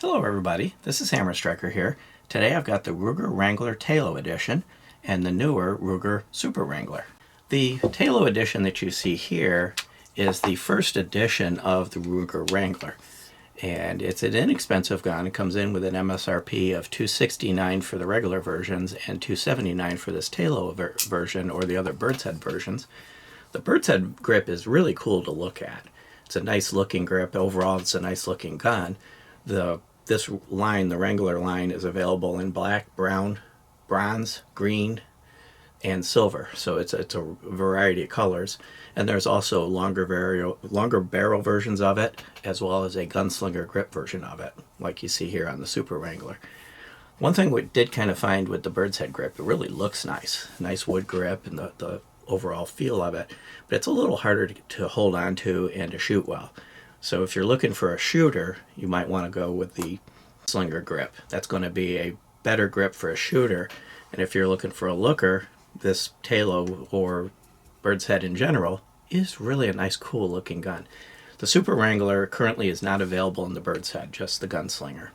Hello everybody, this is Hammer Striker here. Today I've got the Ruger Wrangler TALO edition and the newer Ruger Super Wrangler. The TALO edition that you see here is the first edition of the Ruger Wrangler. And it's an inexpensive gun. It comes in with an MSRP of $269 for the regular versions and $279 for this TALO version or the other Birdshead versions. The Birdshead grip is really cool to look at. It's a nice looking grip. Overall, it's a nice looking gun. This line, the Wrangler line, is available in black, brown, bronze, green, and silver. So it's a variety of colors. And there's also longer barrel versions of it, as well as a gunslinger grip version of it, like you see here on the Super Wrangler. One thing we did kind of find with the Birdshead grip, it really looks nice. Nice wood grip and the overall feel of it. But it's a little harder to hold on to and to shoot well. So if you're looking for a shooter, you might want to go with the slinger grip. That's going to be a better grip for a shooter. And if you're looking for a looker, this TALO or Birdshead in general is really a nice, cool looking gun. The Super Wrangler currently is not available in the Birdshead, just the gunslinger.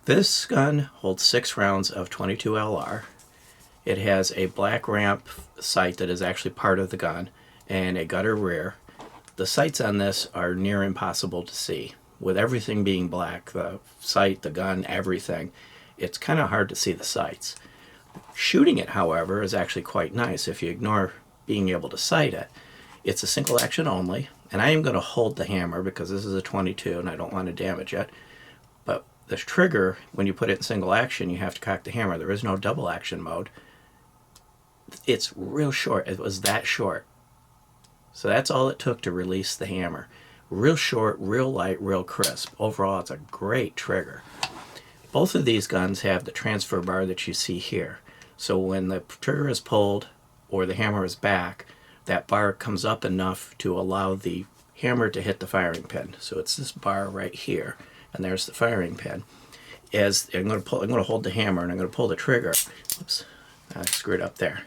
This gun holds 6 rounds of 22 LR. It has a black ramp sight that is actually part of the gun and a gutter rear. The sights on this are near impossible to see. With everything being black, the sight, the gun, everything, it's kind of hard to see the sights. Shooting it, however, is actually quite nice if you ignore being able to sight it. It's a single action only, and I am going to hold the hammer because this is a 22 and I don't want to damage it. But the trigger, when you put it in single action, you have to cock the hammer. There is no double action mode. It's real short. It was that short. So that's all it took to release the hammer. Real short, real light, real crisp. Overall, it's a great trigger. Both of these guns have the transfer bar that you see here. So when the trigger is pulled or the hammer is back, that bar comes up enough to allow the hammer to hit the firing pin. So it's this bar right here, and there's the firing pin. As I'm going to hold the hammer and I'm going to pull the trigger. Oops, I screwed up there.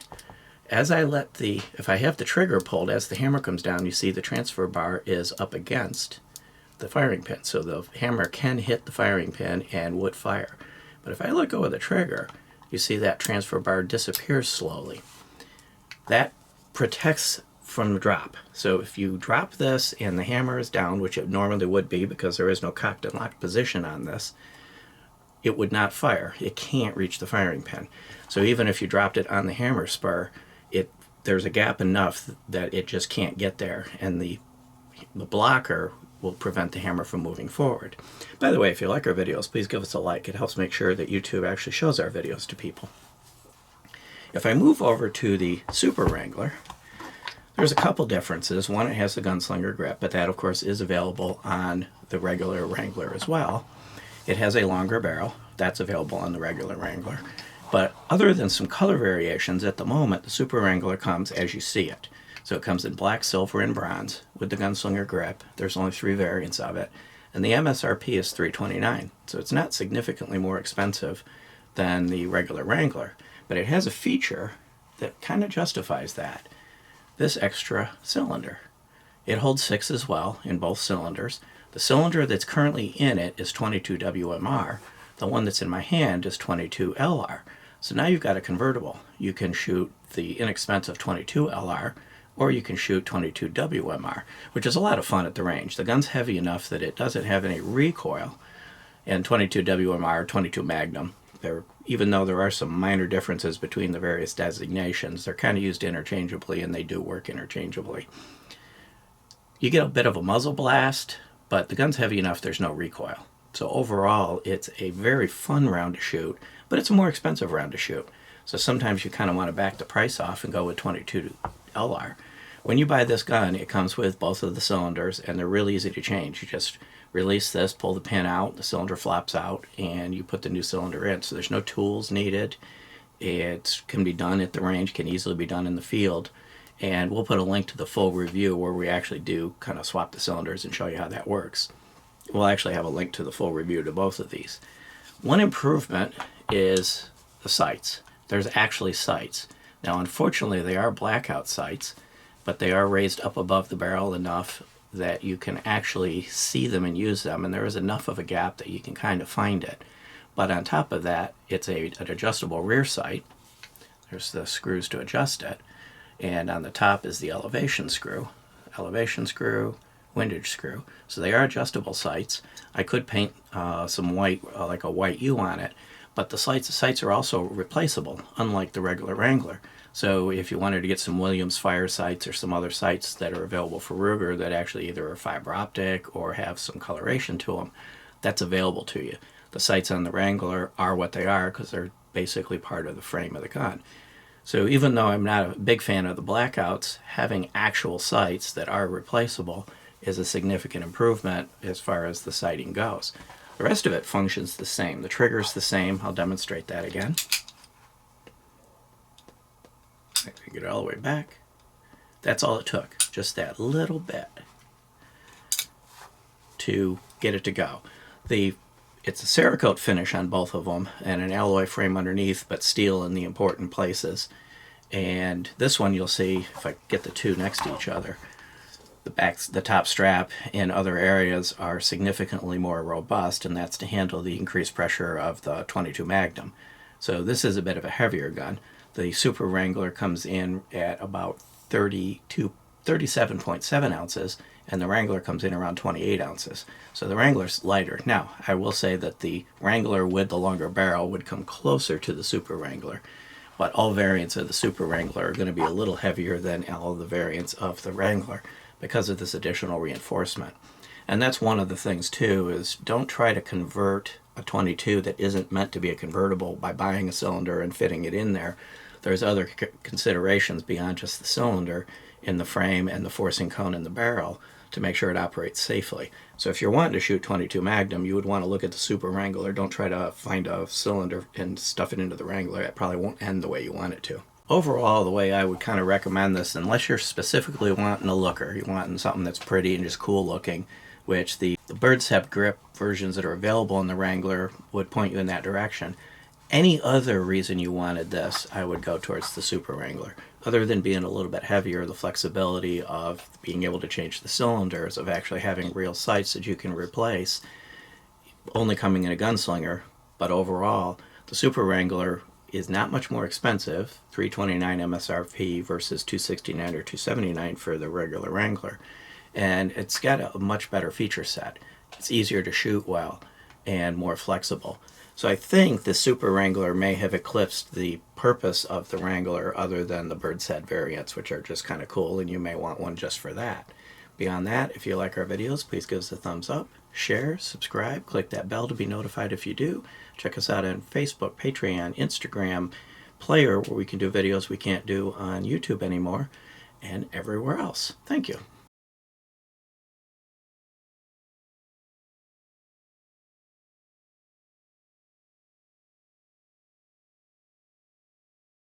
As I if I have the trigger pulled, as the hammer comes down, you see the transfer bar is up against the firing pin. So the hammer can hit the firing pin and would fire. But if I let go of the trigger, you see that transfer bar disappears slowly. That protects from the drop. So if you drop this and the hammer is down, which it normally would be because there is no cocked and locked position on this, it would not fire. It can't reach the firing pin. So even if you dropped it on the hammer spur, there's a gap enough that it just can't get there, and the blocker will prevent the hammer from moving forward. By the way, if you like our videos, please give us a like. It helps make sure that YouTube actually shows our videos to people. If I move over to the Super Wrangler, there's a couple differences. One, it has the gunslinger grip, but that of course is available on the regular Wrangler as well. It has a longer barrel. That's available on the regular Wrangler. But other than some color variations, at the moment, the Super Wrangler comes as you see it. So it comes in black, silver, and bronze with the gunslinger grip. There's only 3 variants of it. And the MSRP is $329. So it's not significantly more expensive than the regular Wrangler. But it has a feature that kind of justifies that. This extra cylinder. It holds 6 as well in both cylinders. The cylinder that's currently in it is 22 WMR. The one that's in my hand is 22 LR. So now you've got a convertible. You can shoot the inexpensive 22 LR, or you can shoot 22 WMR, which is a lot of fun at the range. The gun's heavy enough that it doesn't have any recoil, and 22 WMR, 22 Magnum, even though there are some minor differences between the various designations, they're kind of used interchangeably, and they do work interchangeably. You get a bit of a muzzle blast, but the gun's heavy enough there's no recoil. So overall, it's a very fun round to shoot, but it's a more expensive round to shoot. So sometimes you kind of want to back the price off and go with 22 LR. When you buy this gun, it comes with both of the cylinders, and they're really easy to change. You just release this, pull the pin out, the cylinder flops out, and you put the new cylinder in. So there's no tools needed. It can be done at the range, can easily be done in the field. And we'll put a link to the full review where we actually do kind of swap the cylinders and show you how that works. We'll actually have a link to the full review to both of these. One improvement is the sights. There's actually sights. Now, unfortunately, they are blackout sights, but they are raised up above the barrel enough that you can actually see them and use them, and there is enough of a gap that you can kind of find it. But on top of that, it's an adjustable rear sight. There's the screws to adjust it, and on the top is the elevation screw, windage screw. So they are adjustable sights. I could paint some white, like a white U on it, but the sights are also replaceable, unlike the regular Wrangler. So if you wanted to get some Williams fire sights or some other sights that are available for Ruger that actually either are fiber optic or have some coloration to them, that's available to you. The sights on the Wrangler are what they are because they're basically part of the frame of the gun. So even though I'm not a big fan of the blackouts, having actual sights that are replaceable is a significant improvement as far as the sighting goes. The rest of it functions the same. The trigger's the same. I'll demonstrate that again. I can get it all the way back. That's all it took, just that little bit to get it to go. It's a Cerakote finish on both of them and an alloy frame underneath, but steel in the important places. And this one you'll see, if I get the two next to each other, the top strap in other areas are significantly more robust, and that's to handle the increased pressure of the .22 Magnum. So this is a bit of a heavier gun. The Super Wrangler comes in at about 37.7 ounces, and the Wrangler comes in around 28 ounces. So the Wrangler's lighter. Now, I will say that the Wrangler with the longer barrel would come closer to the Super Wrangler, but all variants of the Super Wrangler are going to be a little heavier than all of the variants of the Wrangler because of this additional reinforcement. And that's one of the things too, is don't try to convert a .22 that isn't meant to be a convertible by buying a cylinder and fitting it in there. There's other considerations beyond just the cylinder in the frame and the forcing cone in the barrel to make sure it operates safely. So if you're wanting to shoot .22 Magnum, you would want to look at the Super Wrangler. Don't try to find a cylinder and stuff it into the Wrangler. It probably won't end the way you want it to. Overall, the way I would kind of recommend this, unless you're specifically wanting a looker, you're wanting something that's pretty and just cool looking, which the Birdshead grip versions that are available in the Wrangler would point you in that direction. Any other reason you wanted this, I would go towards the Super Wrangler. Other than being a little bit heavier, the flexibility of being able to change the cylinders, of actually having real sights that you can replace, only coming in a gunslinger. But overall, the Super Wrangler is not much more expensive, $329 MSRP versus $269 or $279 for the regular Wrangler. And it's got a much better feature set. It's easier to shoot well and more flexible. So I think the Super Wrangler may have eclipsed the purpose of the Wrangler other than the Birdshead variants, which are just kind of cool, and you may want one just for that. Beyond that, if you like our videos, please give us a thumbs up, share, subscribe, click that bell to be notified if you do. Check us out on Facebook, Patreon, Instagram, Player, where we can do videos we can't do on YouTube anymore, and everywhere else. Thank you.